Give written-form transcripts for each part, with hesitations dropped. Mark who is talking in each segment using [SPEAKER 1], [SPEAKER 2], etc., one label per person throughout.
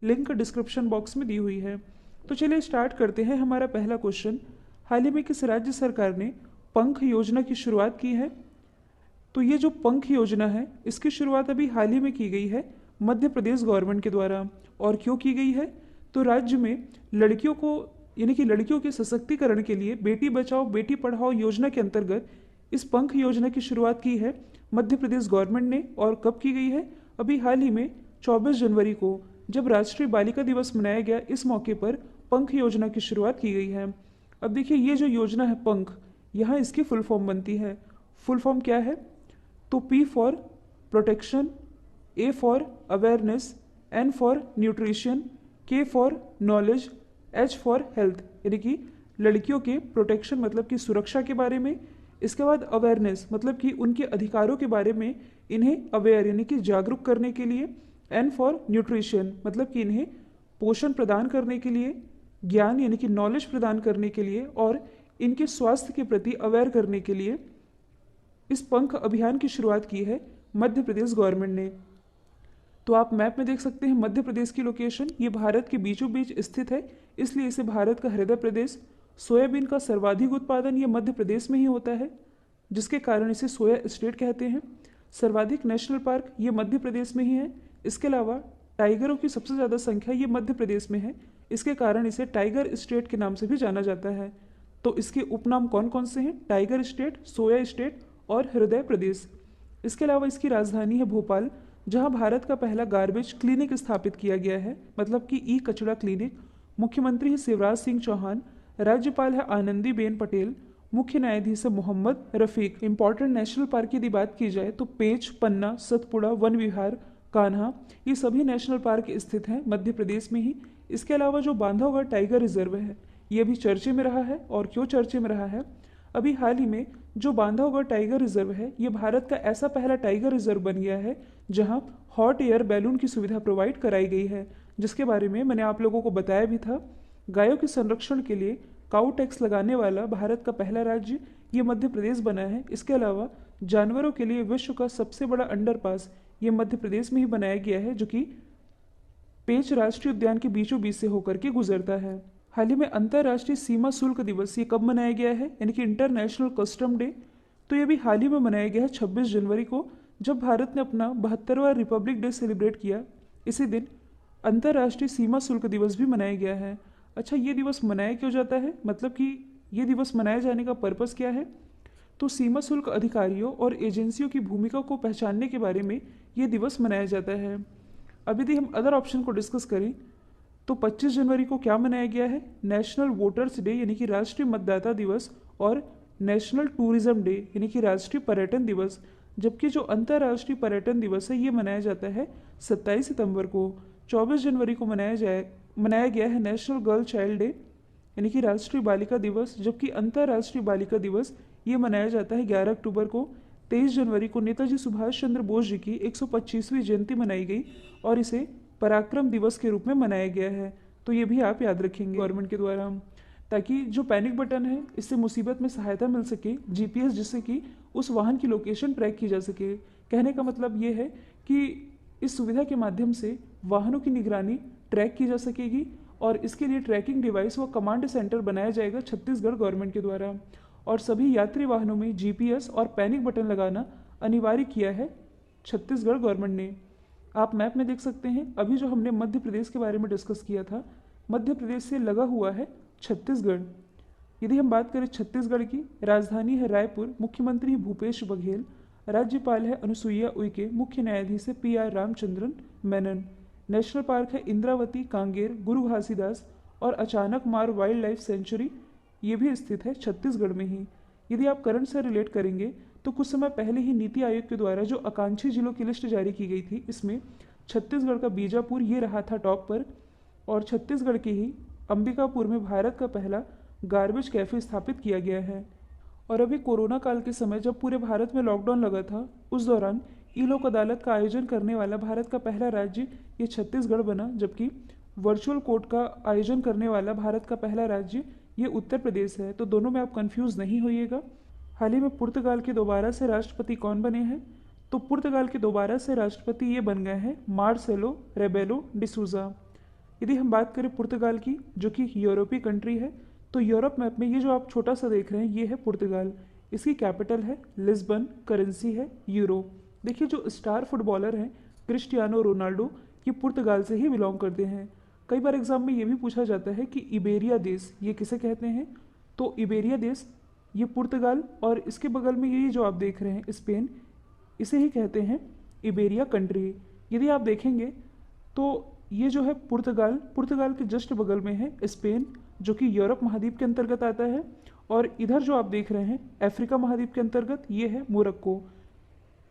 [SPEAKER 1] Link description box में दी हुई है। तो चलिए स्टार्ट करते हैं। हमारा पहला क्वेश्चन, हाल ही में किस राज्य सरकार ने पंख योजना की शुरुआत की है? तो ये जो पंख योजना है इसकी शुरुआत अभी हाल ही में की गई है मध्य प्रदेश गवर्नमेंट के द्वारा। और क्यों की गई है? तो राज्य में लड़कियों को यानी कि लड़कियों के सशक्तिकरण के लिए बेटी बचाओ बेटी पढ़ाओ योजना के अंतर्गत इस पंख योजना की शुरुआत की है मध्य प्रदेश गवर्नमेंट ने। और कब की गई है? अभी हाल ही में 24 जनवरी को, जब राष्ट्रीय बालिका दिवस मनाया गया, इस मौके पर पंख योजना की शुरुआत की गई है। अब देखिए, ये जो योजना है पंख, यहाँ इसकी फुल फॉर्म बनती है। फुल फॉर्म क्या है? तो P for protection, A for awareness, N for nutrition, K for knowledge, H for health. यानी कि लड़कियों के प्रोटेक्शन मतलब कि सुरक्षा के बारे में, इसके बाद अवेयरनेस मतलब कि उनके अधिकारों के बारे में इन्हें अवेयर यानी कि जागरूक करने के लिए, N फॉर न्यूट्रिशन मतलब कि इन्हें पोषण प्रदान करने के लिए, ज्ञान यानी कि नॉलेज प्रदान करने के लिए और इनके स्वास्थ्य के प्रति अवेयर करने के लिए इस पंख अभियान की शुरुआत की है मध्य प्रदेश गवर्नमेंट ने। तो आप मैप में देख सकते हैं मध्य प्रदेश की लोकेशन, ये भारत के बीचों बीच स्थित है, इसलिए इसे भारत का हृदय प्रदेश। सोयाबीन का सर्वाधिक उत्पादन ये मध्य प्रदेश में ही होता है, जिसके कारण इसे सोया स्टेट कहते हैं। सर्वाधिक नेशनल पार्क ये मध्य प्रदेश में ही है। इसके अलावा टाइगरों की सबसे ज़्यादा संख्या ये मध्य प्रदेश में है, इसके कारण इसे टाइगर स्टेट के नाम से भी जाना जाता है। तो इसके उपनाम कौन कौन से हैं? टाइगर स्टेट, सोया स्टेट और हृदय प्रदेश। इसके अलावा इसकी राजधानी है भोपाल, जहां भारत का पहला गार्बेज क्लिनिक स्थापित किया गया है, मतलब कि ई कचरा क्लिनिक। मुख्यमंत्री है शिवराज सिंह चौहान, राज्यपाल है आनंदीबेन पटेल, मुख्य न्यायाधीश है Mohammad Rafiq. Important national park की यदि बात की जाए तो पेंच, पन्ना, सतपुड़ा, वन विहार, कान्हा, ये सभी नेशनल पार्क स्थित हैं मध्य प्रदेश में ही। इसके अलावा जो बांधवगढ़ टाइगर रिजर्व है ये भी चर्चे में रहा है। और क्यों चर्चे में रहा है? अभी हाल ही में जो बांधवगढ़ टाइगर रिजर्व है ये भारत का ऐसा पहला टाइगर रिजर्व बन गया है जहां हॉट एयर बैलून की सुविधा प्रोवाइड कराई गई है, जिसके बारे में मैंने आप लोगों को बताया भी था। गायों के संरक्षण के लिए काऊ टैक्स लगाने वाला भारत का पहला राज्य ये मध्य प्रदेश बना है। इसके अलावा जानवरों के लिए विश्व का सबसे बड़ा अंडरपास ये मध्य प्रदेश में ही बनाया गया है, जो कि पेंच राष्ट्रीय उद्यान के बीचों बीच से होकर के गुजरता है। हाल ही में अंतर्राष्ट्रीय सीमा शुल्क दिवस ये कब मनाया गया है, यानी कि इंटरनेशनल कस्टम डे? तो ये भी हाल ही में मनाया गया है 26 जनवरी को, जब भारत ने अपना 72वां रिपब्लिक डे सेलिब्रेट किया। इसी दिन अंतर्राष्ट्रीय सीमा शुल्क दिवस भी मनाया गया है। अच्छा, ये दिवस मनाया क्यों जाता है? मतलब कि ये दिवस मनाए जाने का पर्पज़ क्या है? तो सीमा शुल्क अधिकारियों और एजेंसियों की भूमिका को पहचानने के बारे में ये दिवस मनाया जाता है। अब यदि हम अदर ऑप्शन को डिस्कस करें तो 25 जनवरी को क्या मनाया गया है? नेशनल वोटर्स डे यानी कि राष्ट्रीय मतदाता दिवस और नेशनल टूरिज्म डे यानी कि राष्ट्रीय पर्यटन दिवस। जबकि जो अंतर्राष्ट्रीय पर्यटन दिवस है ये मनाया जाता है 27 सितंबर को। 24 जनवरी को मनाया गया है नेशनल गर्ल चाइल्ड डे यानी कि राष्ट्रीय बालिका दिवस, जबकि अंतर्राष्ट्रीय बालिका दिवस ये मनाया जाता है 11 अक्टूबर को। 23 जनवरी को नेताजी सुभाष चंद्र बोस जी की 125वीं जयंती मनाई गई और इसे पराक्रम दिवस के रूप में मनाया गया है। तो ये भी आप याद रखेंगे गवर्नमेंट के द्वारा, ताकि जो पैनिक बटन है इससे मुसीबत में सहायता मिल सके, जीपीएस जिससे कि उस वाहन की लोकेशन ट्रैक की जा सके। कहने का मतलब ये है कि इस सुविधा के माध्यम से वाहनों की निगरानी ट्रैक की जा सकेगी और इसके लिए ट्रैकिंग डिवाइस व कमांड सेंटर बनाया जाएगा छत्तीसगढ़ गवर्नमेंट के द्वारा। और सभी यात्री वाहनों में जीपीएस और पैनिक बटन लगाना अनिवार्य किया है छत्तीसगढ़ गवर्नमेंट ने। आप मैप में देख सकते हैं, अभी जो हमने मध्य प्रदेश के बारे में डिस्कस किया था, मध्य प्रदेश से लगा हुआ है छत्तीसगढ़। यदि हम बात करें छत्तीसगढ़ की, राजधानी है रायपुर, मुख्यमंत्री भूपेश बघेल, राज्यपाल है अनुसुईया उइके, मुख्य न्यायाधीश है P R. Ramachandran Menon. National park है इंद्रावती, कांगेर, गुरु घासीदास और अचानक मार वाइल्ड लाइफ सेंचुरी, ये भी स्थित है छत्तीसगढ़ में ही। यदि आप करंट से रिलेट करेंगे तो कुछ समय पहले ही नीति आयोग के द्वारा जो आकांक्षी जिलों की लिस्ट जारी की गई थी, इसमें छत्तीसगढ़ का बीजापुर ये रहा था टॉप पर। और छत्तीसगढ़ के ही अंबिकापुर में भारत का पहला गार्बेज कैफे स्थापित किया गया है। और अभी कोरोना काल के समय जब पूरे भारत में लॉकडाउन लगा था, उस दौरान ई लोक अदालत का आयोजन करने वाला भारत का पहला राज्य ये छत्तीसगढ़ बना, जबकि वर्चुअल कोर्ट का आयोजन करने वाला भारत का पहला राज्य ये उत्तर प्रदेश है। तो दोनों में आप कंफ्यूज नहीं होइएगा। हाल ही में पुर्तगाल के दोबारा से राष्ट्रपति कौन बने हैं? तो पुर्तगाल के दोबारा से राष्ट्रपति ये बन गए हैं मार्सेलो रेबेलो डिसूजा। यदि हम बात करें पुर्तगाल की, जो कि यूरोपीय कंट्री है, तो यूरोप मैप में ये जो आप छोटा सा देख रहे हैं ये है पुर्तगाल। इसकी कैपिटल है लिस्बन, करेंसी है यूरो। देखिए जो स्टार फुटबॉलर हैं क्रिस्टियानो रोनाल्डो, ये पुर्तगाल से ही बिलोंग करते हैं। कई बार एग्जाम में ये भी पूछा जाता है कि इबेरिया देश ये किसे कहते हैं, तो इबेरिया देश ये पुर्तगाल और इसके बगल में ये जो आप देख रहे हैं स्पेन, इसे ही कहते हैं इबेरिया कंट्री। यदि आप देखेंगे तो ये जो है पुर्तगाल, पुर्तगाल के जस्ट बगल में है स्पेन, जो कि यूरोप महाद्वीप के अंतर्गत आता है, और इधर जो आप देख रहे हैं अफ्रीका महाद्वीप के अंतर्गत ये है मोरक्को।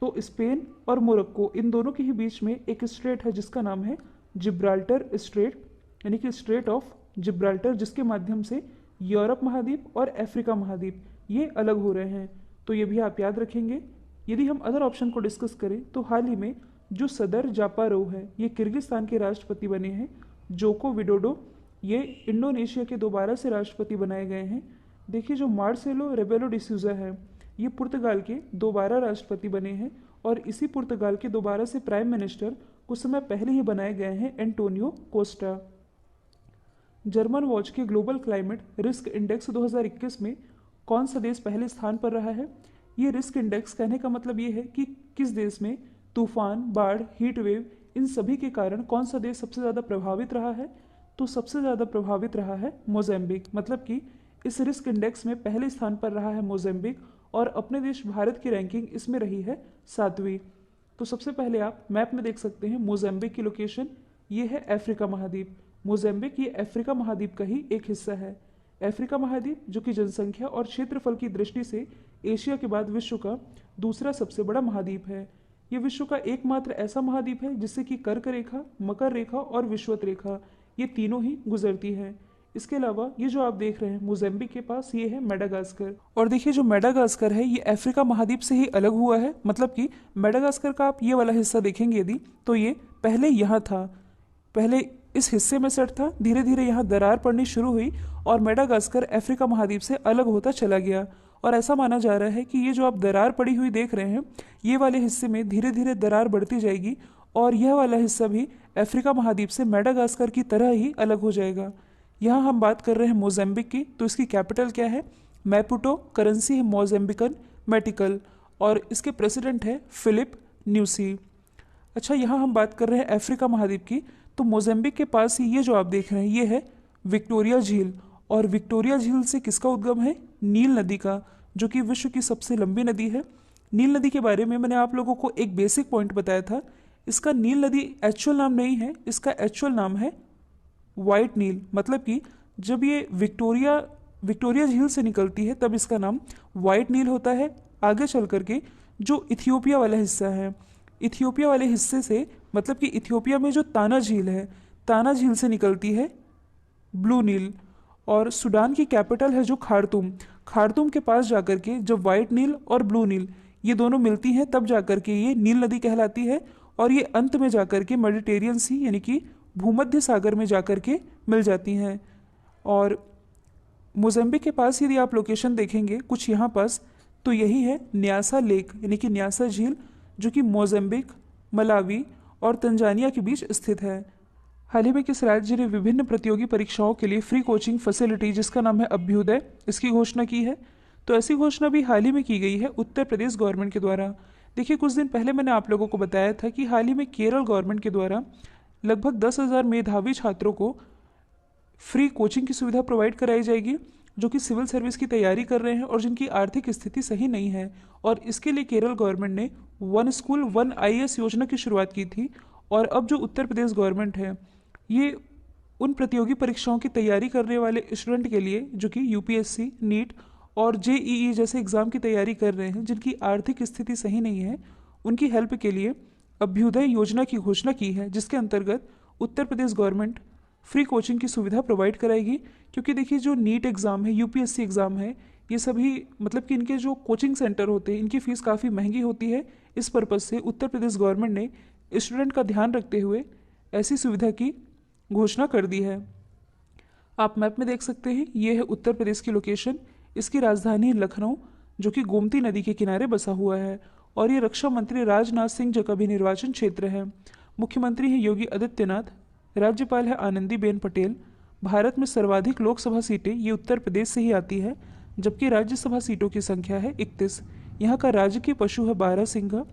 [SPEAKER 1] तो स्पेन और मोरक्को इन दोनों के ही बीच में एक स्ट्रेट है जिसका नाम है जिब्राल्टर स्ट्रेट, यानी कि स्ट्रेट ऑफ जिब्राल्टर, जिसके माध्यम से यूरोप महाद्वीप और अफ्रीका महाद्वीप ये अलग हो रहे हैं। तो ये भी आप याद रखेंगे। यदि हम अदर ऑप्शन को डिस्कस करें तो हाल ही में जो सदर जापारोव है ये किर्गिस्तान के राष्ट्रपति बने हैं। जोको विडोडो ये इंडोनेशिया के दोबारा से राष्ट्रपति बनाए गए हैं। देखिए जो मार्सेलो रेबेलो डिसूजा है ये पुर्तगाल के दोबारा राष्ट्रपति बने हैं, और इसी पुर्तगाल के दोबारा से प्राइम मिनिस्टर कुछ समय पहले ही बनाए गए हैं एंटोनियो कोस्टा। जर्मन वॉच के ग्लोबल क्लाइमेट रिस्क इंडेक्स 2021 में कौन सा देश पहले स्थान पर रहा है। ये रिस्क इंडेक्स कहने का मतलब ये है कि किस देश में तूफान, बाढ़, हीट वेव इन सभी के कारण कौन सा देश सबसे ज़्यादा प्रभावित रहा है। तो सबसे ज़्यादा प्रभावित रहा है मोज़ेम्बिक, मतलब कि इस रिस्क इंडेक्स में पहले स्थान पर रहा है मोज़ेम्बिक, और अपने देश भारत की रैंकिंग इसमें रही है 7वीं। तो सबसे पहले आप मैप में देख सकते हैं मोज़ेम्बिक की लोकेशन, ये है अफ्रीका महाद्वीप। मोज़ेम्बिक ये अफ्रीका महाद्वीप का ही एक हिस्सा है। अफ्रीका महाद्वीप जो कि जनसंख्या और क्षेत्रफल की दृष्टि से एशिया के बाद विश्व का दूसरा सबसे बड़ा महाद्वीप है। ये विश्व का एकमात्र ऐसा महाद्वीप है जिससे कि कर्क रेखा, मकर रेखा और विषुवत रेखा ये तीनों ही गुजरती हैं। इसके अलावा ये जो आप देख रहे हैं मोज़ेम्बिक के पास ये है मेडागास्कर, और देखिए जो मेडागास्कर है ये अफ्रीका महाद्वीप से ही अलग हुआ है। मतलब कि मेडागास्कर का आप ये वाला हिस्सा देखेंगे यदि, तो ये पहले यहाँ था, पहले इस हिस्से में सेट था, धीरे धीरे यहाँ दरार पड़नी शुरू हुई और मेडागास्कर अफ्रीका महाद्वीप से अलग होता चला गया। और ऐसा माना जा रहा है कि ये जो आप दरार पड़ी हुई देख रहे हैं ये वाले हिस्से में धीरे धीरे दरार बढ़ती जाएगी और यह वाला हिस्सा भी अफ्रीका महाद्वीप से मेडागास्कर की तरह ही अलग हो जाएगा। यहाँ हम बात कर रहे हैं मोज़ेम्बिक की, तो इसकी कैपिटल क्या है मैपुटो, करेंसी है मोज़ेम्बिकन मेटिकल, और इसके प्रेसिडेंट है फिलिप न्यूसी। अच्छा, यहाँ हम बात कर रहे हैं अफ्रीका महाद्वीप की, तो मोज़ेम्बिक के पास ही ये जो आप देख रहे हैं ये है विक्टोरिया झील, और विक्टोरिया झील से किसका उद्गम है नील नदी का, जो कि विश्व की सबसे लंबी नदी है। नील नदी के बारे में मैंने आप लोगों को एक बेसिक पॉइंट बताया था, इसका नील नदी एक्चुअल नाम नहीं है, इसका एक्चुअल नाम है वाइट नील। मतलब कि जब ये विक्टोरिया झील से निकलती है तब इसका नाम वाइट नील होता है। आगे चल करके जो इथियोपिया वाला हिस्सा है, इथियोपिया वाले हिस्से से मतलब कि इथियोपिया में जो ताना झील है, ताना झील से निकलती है ब्लू नील। और सूडान की कैपिटल है जो खार्तूम, खार्तूम के पास जाकर के जब वाइट नील और ब्लू नील ये दोनों मिलती हैं तब जाकर के ये नील नदी कहलाती है, और ये अंत में जाकर के मेडिटेरियन सी यानी कि भूमध्य सागर में जाकर के मिल जाती हैं। और मोज़ेम्बिक के पास यदि आप लोकेशन देखेंगे कुछ यहाँ पास, तो यही है न्यासा लेक यानी कि न्यासा झील, जो कि मोज़ेम्बिक, मलावी और तंजानिया के बीच स्थित है। हाल ही में किस राज्य ने विभिन्न प्रतियोगी परीक्षाओं के लिए फ्री कोचिंग फैसिलिटी जिसका नाम है अभ्युदय, इसकी घोषणा की है। तो ऐसी घोषणा भी हाल ही में की गई है उत्तर प्रदेश गवर्नमेंट के द्वारा। देखिए कुछ दिन पहले मैंने आप लोगों को बताया था कि हाल ही में केरल गवर्नमेंट के द्वारा लगभग 10,000 मेधावी छात्रों को फ्री कोचिंग की सुविधा प्रोवाइड कराई जाएगी, जो कि सिविल सर्विस की तैयारी कर रहे हैं और जिनकी आर्थिक स्थिति सही नहीं है। और इसके लिए केरल गवर्नमेंट ने वन स्कूल वन IAS योजना की शुरुआत की थी। और अब जो उत्तर प्रदेश गवर्नमेंट है ये उन प्रतियोगी परीक्षाओं की तैयारी करने वाले स्टूडेंट के लिए जो कि UPSC, नीट और JEE जैसे एग्ज़ाम की तैयारी कर रहे हैं, जिनकी आर्थिक स्थिति सही नहीं है, उनकी हेल्प के लिए अभ्युदय योजना की घोषणा की है, जिसके अंतर्गत Uttar Pradesh government free coaching की सुविधा प्रोवाइड कराएगी। क्योंकि देखिए जो नीट एग्ज़ाम है, UPSC एग्ज़ाम है, ये सभी मतलब कि इनके जो कोचिंग सेंटर होते हैं इनकी फ़ीस काफ़ी महंगी होती है। इस पर्पज़ से उत्तर प्रदेश गवर्नमेंट ने स्टूडेंट का ध्यान रखते हुए ऐसी सुविधा की घोषणा कर दी है। आप मैप में देख सकते हैं ये है उत्तर प्रदेश की लोकेशन, इसकी राजधानी लखनऊ जो कि गोमती नदी के किनारे बसा हुआ है, और ये रक्षा मंत्री राजनाथ सिंह जी का भी निर्वाचन क्षेत्र है। मुख्यमंत्री हैं योगी आदित्यनाथ, राज्यपाल है आनंदीबेन पटेल। भारत में सर्वाधिक लोकसभा सीटें ये उत्तर प्रदेश से ही आती है, जबकि राज्यसभा सीटों की संख्या है 31। यहाँ का राजकीय पशु है बारहसिंघा,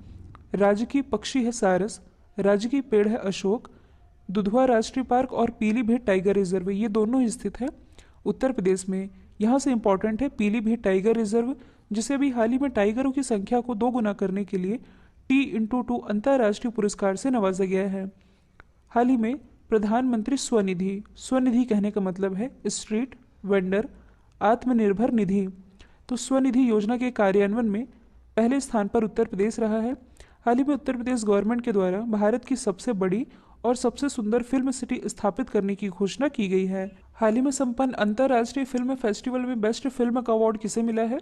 [SPEAKER 1] राजकीय पक्षी है सारस, राजकीय पेड़ है अशोक। दुधवा राष्ट्रीय पार्क और पीलीभीत टाइगर रिजर्व ये दोनों ही स्थित है उत्तर प्रदेश में। यहाँ से इम्पॉर्टेंट है पीलीभीत टाइगर रिजर्व, जिसे अभी हाल ही में टाइगरों की संख्या को 2 गुना करने के लिए T/2 अंतर्राष्ट्रीय पुरस्कार से नवाजा गया है। हाल ही में प्रधानमंत्री स्वनिधि, स्वनिधि कहने का मतलब है स्ट्रीट वेंडर आत्मनिर्भर निधि, तो स्वनिधि योजना के कार्यान्वयन में पहले स्थान पर उत्तर प्रदेश रहा है। हाल ही में उत्तर प्रदेश गवर्नमेंट के द्वारा भारत की सबसे बड़ी और सबसे सुंदर फिल्म सिटी स्थापित करने की घोषणा की गई है। हाल ही में संपन्न अंतर्राष्ट्रीय फिल्म फेस्टिवल में बेस्ट फिल्म का अवार्ड किसे मिला है?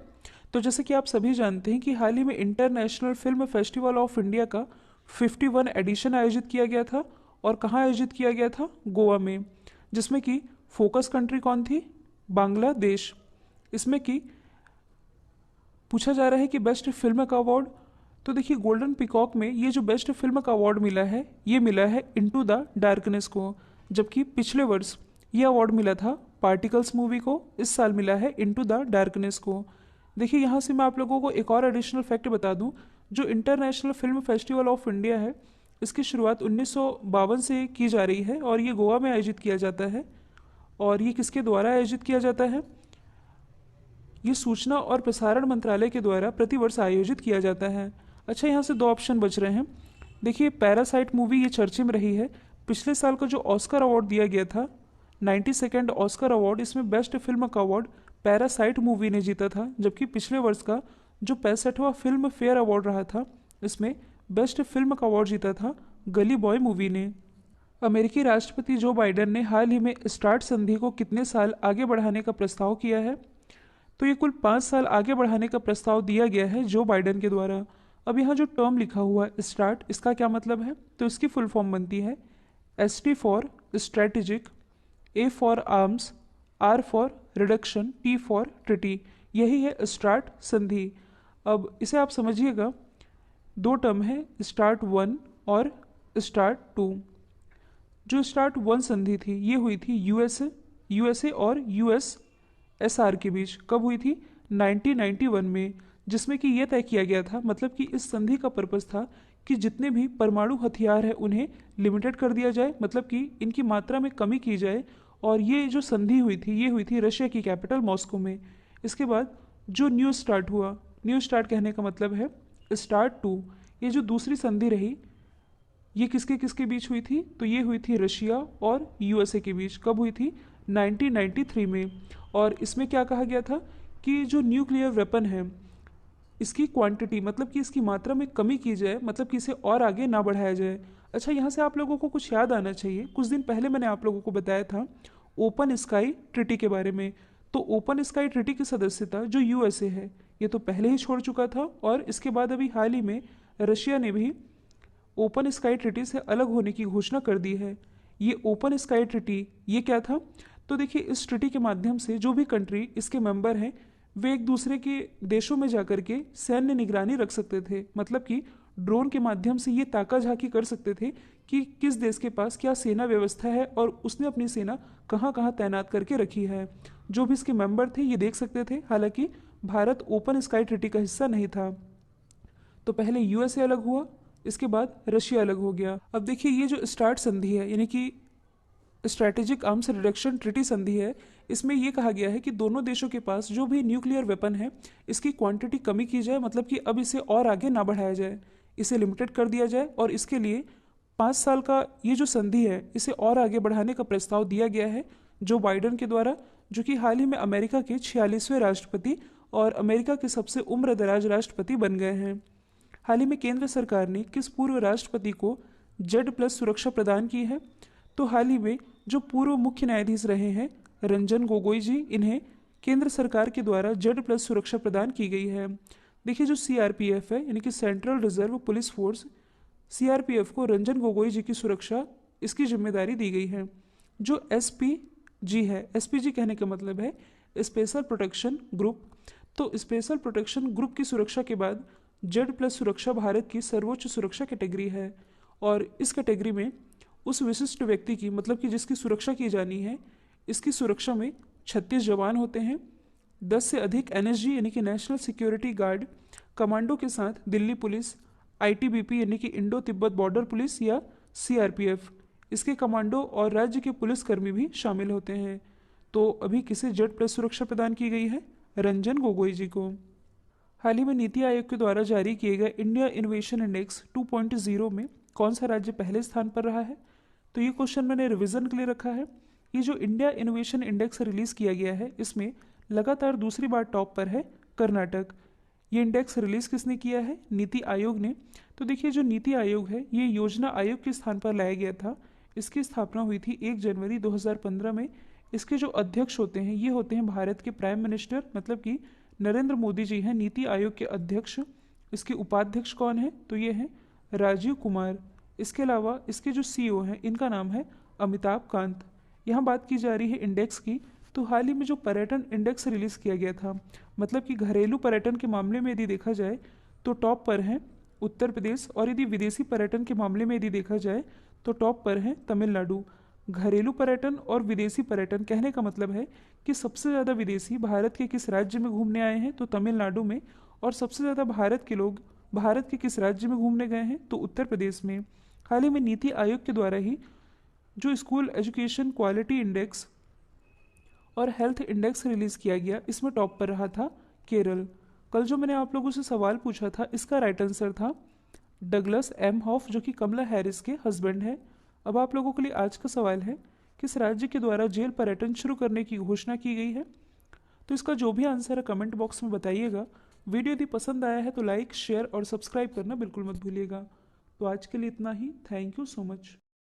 [SPEAKER 1] तो जैसे कि आप सभी जानते हैं कि हाल ही में international film festival of India का 51 एडिशन आयोजित किया गया था। और कहाँ आयोजित किया गया था? गोवा में, जिसमें कि फोकस कंट्री कौन थी? बांग्लादेश। इसमें कि पूछा जा रहा है कि बेस्ट फिल्म का अवार्ड, तो देखिए गोल्डन पिकॉक में ये जो बेस्ट फिल्म का अवार्ड मिला है ये मिला है इनटू द डार्कनेस को, जबकि पिछले वर्ष ये अवार्ड मिला था पार्टिकल्स मूवी को, इस साल मिला है इनटू द डार्कनेस को। देखिए यहाँ से मैं आप लोगों को एक और एडिशनल फैक्ट बता दूं, जो international film festival of India है इसकी शुरुआत 1952 से की जा रही है और ये गोवा में आयोजित किया जाता है। और ये किसके द्वारा आयोजित किया जाता है? ये सूचना और प्रसारण मंत्रालय के द्वारा प्रतिवर्ष आयोजित किया जाता है। अच्छा, यहाँ से 2 ऑप्शन बच रहे हैं। देखिए पैरासाइट मूवी ये चर्चे में रही है। पिछले साल का जो ऑस्कर अवार्ड दिया गया था 92nd ऑस्कर अवार्ड, इसमें बेस्ट फिल्म का अवार्ड पैरासाइट मूवी ने जीता था, जबकि पिछले वर्ष का जो 65वां फिल्म फेयर अवार्ड रहा था इसमें बेस्ट फिल्म का अवार्ड जीता था गली बॉय मूवी ने। अमेरिकी राष्ट्रपति जो बाइडेन ने हाल ही में स्टार्ट संधि को कितने साल आगे बढ़ाने का प्रस्ताव किया है? तो ये कुल 5 साल आगे बढ़ाने का प्रस्ताव दिया गया है जो बाइडेन के द्वारा। अब यहाँ जो टर्म लिखा हुआ है स्टार्ट, इसका क्या मतलब है? तो इसकी फुल फॉर्म बनती है ST for strategic, A for arms, R for reduction, T for treaty. यही है स्टार्ट संधि। अब इसे आप समझिएगा, 2 टर्म है स्टार्ट 1 और स्टार्ट 2। जो स्टार्ट 1 संधि थी ये हुई थी यूएसए और USSR के बीच। कब हुई थी? 1991 में, जिसमें कि यह तय किया गया था, मतलब कि इस संधि का पर्पस था कि जितने भी परमाणु हथियार हैं उन्हें लिमिटेड कर दिया जाए, मतलब कि इनकी मात्रा में कमी की जाए। और ये जो संधि हुई थी ये हुई थी रशिया की कैपिटल मॉस्को में। इसके बाद जो न्यू स्टार्ट हुआ, न्यू स्टार्ट कहने का मतलब है स्टार्ट 2, ये जो दूसरी संधि रही ये किसके किसके बीच हुई थी? तो ये हुई थी रशिया और यूएसए के बीच। कब हुई थी? 1993 में। और इसमें क्या कहा गया था कि जो न्यूक्लियर वेपन है इसकी क्वांटिटी, मतलब कि इसकी मात्रा में कमी की जाए, मतलब कि इसे और आगे ना बढ़ाया जाए। अच्छा, यहाँ से आप लोगों को कुछ याद आना चाहिए। कुछ दिन पहले मैंने आप लोगों को बताया था ओपन स्काई ट्रिटी के बारे में। तो ओपन स्काई ट्रिटी की सदस्यता जो यूएसए है ये तो पहले ही छोड़ चुका था, और इसके बाद अभी हाल ही में रशिया ने भी ओपन स्काई ट्रिटी से अलग होने की घोषणा कर दी है। ये ओपन स्काई ट्रिटी ये क्या था? तो देखिए इस ट्रिटी के माध्यम से जो भी कंट्री इसके मेंबर हैं वे एक दूसरे के देशों में जाकर के सैन्य निगरानी रख सकते थे, मतलब कि ड्रोन के माध्यम से ये ताका झाकी कर सकते थे कि किस देश के पास क्या सेना व्यवस्था है और उसने अपनी सेना कहाँ कहाँ तैनात करके रखी है। जो भी इसके मेंबर थे ये देख सकते थे। हालांकि भारत ओपन स्काई ट्रिटी का हिस्सा नहीं था। तो पहले यूएसए अलग हुआ, इसके बाद रशिया अलग हो गया। अब देखिए ये जो स्टार्ट संधि है यानी कि स्ट्रैटेजिक आर्म्स रिडक्शन ट्रिटी संधि है, इसमें यह कहा गया है कि दोनों देशों के पास जो भी न्यूक्लियर वेपन है इसकी क्वांटिटी कमी की जाए, मतलब कि अब इसे और आगे ना बढ़ाया जाए, इसे लिमिटेड कर दिया जाए। और इसके लिए 5 साल का ये जो संधि है इसे और आगे बढ़ाने का प्रस्ताव दिया गया है जो बाइडेन के द्वारा, जो कि हाल ही में अमेरिका के 46वें राष्ट्रपति और अमेरिका के सबसे उम्रदराज राष्ट्रपति बन गए हैं। हाल ही में केंद्र सरकार ने किस पूर्व राष्ट्रपति को Z+ सुरक्षा प्रदान की है? तो हाल ही में जो पूर्व मुख्य न्यायाधीश रहे हैं रंजन गोगोई जी, इन्हें केंद्र सरकार के द्वारा Z+ सुरक्षा प्रदान की गई है। देखिए जो CRPF है यानी कि central reserve police force, CRPF को रंजन गोगोई जी की सुरक्षा इसकी जिम्मेदारी दी गई है। जो SPG है, SPG कहने का मतलब है स्पेशल प्रोटेक्शन ग्रुप, तो स्पेशल प्रोटेक्शन ग्रुप की सुरक्षा के बाद Z+ सुरक्षा भारत की सर्वोच्च सुरक्षा कैटेगरी है। और इस कैटेगरी में उस विशिष्ट व्यक्ति की, मतलब कि जिसकी सुरक्षा की जानी है, इसकी सुरक्षा में 36 जवान होते हैं। 10 से अधिक एनएसजी यानी कि नेशनल सिक्योरिटी गार्ड कमांडो के साथ दिल्ली पुलिस, आईटीबीपी यानी कि इंडो तिब्बत बॉर्डर पुलिस या सीआरपीएफ, इसके कमांडो और राज्य के पुलिसकर्मी भी शामिल होते हैं। तो अभी किसे जेड प्लस सुरक्षा प्रदान की गई है? रंजन गोगोई जी को। हाल ही में नीति आयोग के द्वारा जारी किए गए इंडिया इनोवेशन इंडेक्स 2.0 में कौन सा राज्य पहले स्थान पर रहा है? तो ये क्वेश्चन मैंने रिवीजन के लिए रखा है। ये जो इंडिया इनोवेशन इंडेक्स रिलीज किया गया है, इसमें लगातार दूसरी बार टॉप पर है कर्नाटक। ये इंडेक्स रिलीज किसने किया है? नीति आयोग ने। तो देखिए, जो नीति आयोग है ये योजना आयोग के स्थान पर लाया गया था। इसकी स्थापना हुई थी 1 जनवरी 2015 में। इसके जो अध्यक्ष होते हैं ये होते हैं भारत के प्राइम मिनिस्टर, मतलब कि नरेंद्र मोदी जी हैं नीति आयोग के अध्यक्ष। इसके उपाध्यक्ष कौन है? तो ये हैं राजीव कुमार। इसके अलावा इसके जो सीईओ हैं इनका नाम है अमिताभ कांत। यहाँ बात की जा रही है इंडेक्स की। तो हाल ही में जो पर्यटन इंडेक्स रिलीज किया गया था, मतलब कि घरेलू पर्यटन के मामले में यदि देखा जाए तो टॉप पर है उत्तर प्रदेश, और यदि विदेशी पर्यटन के मामले में यदि देखा जाए तो टॉप पर है तमिलनाडु। घरेलू पर्यटन और विदेशी पर्यटन, कहने का मतलब है कि सबसे ज़्यादा विदेशी भारत के किस राज्य में घूमने आए हैं? तो तमिलनाडु में। और सबसे ज़्यादा भारत के लोग भारत के किस राज्य में घूमने गए हैं? तो उत्तर प्रदेश में। हाल ही में नीति आयोग के द्वारा ही जो स्कूल एजुकेशन क्वालिटी इंडेक्स और हेल्थ इंडेक्स रिलीज किया गया, इसमें टॉप पर रहा था केरल। कल जो मैंने आप लोगों से सवाल पूछा था, इसका राइट आंसर था डगलस एम हॉफ, जो कि कमला हैरिस के हस्बैंड है। अब आप लोगों के लिए आज का सवाल है, किस राज्य के द्वारा जेल पर्यटन शुरू करने की घोषणा की गई है? तो इसका जो भी आंसर है कमेंट बॉक्स में बताइएगा। वीडियो यदि पसंद आया है तो लाइक, शेयर और सब्सक्राइब करना बिल्कुल मत भूलिएगा। तो आज के लिए इतना ही। Thank you so much.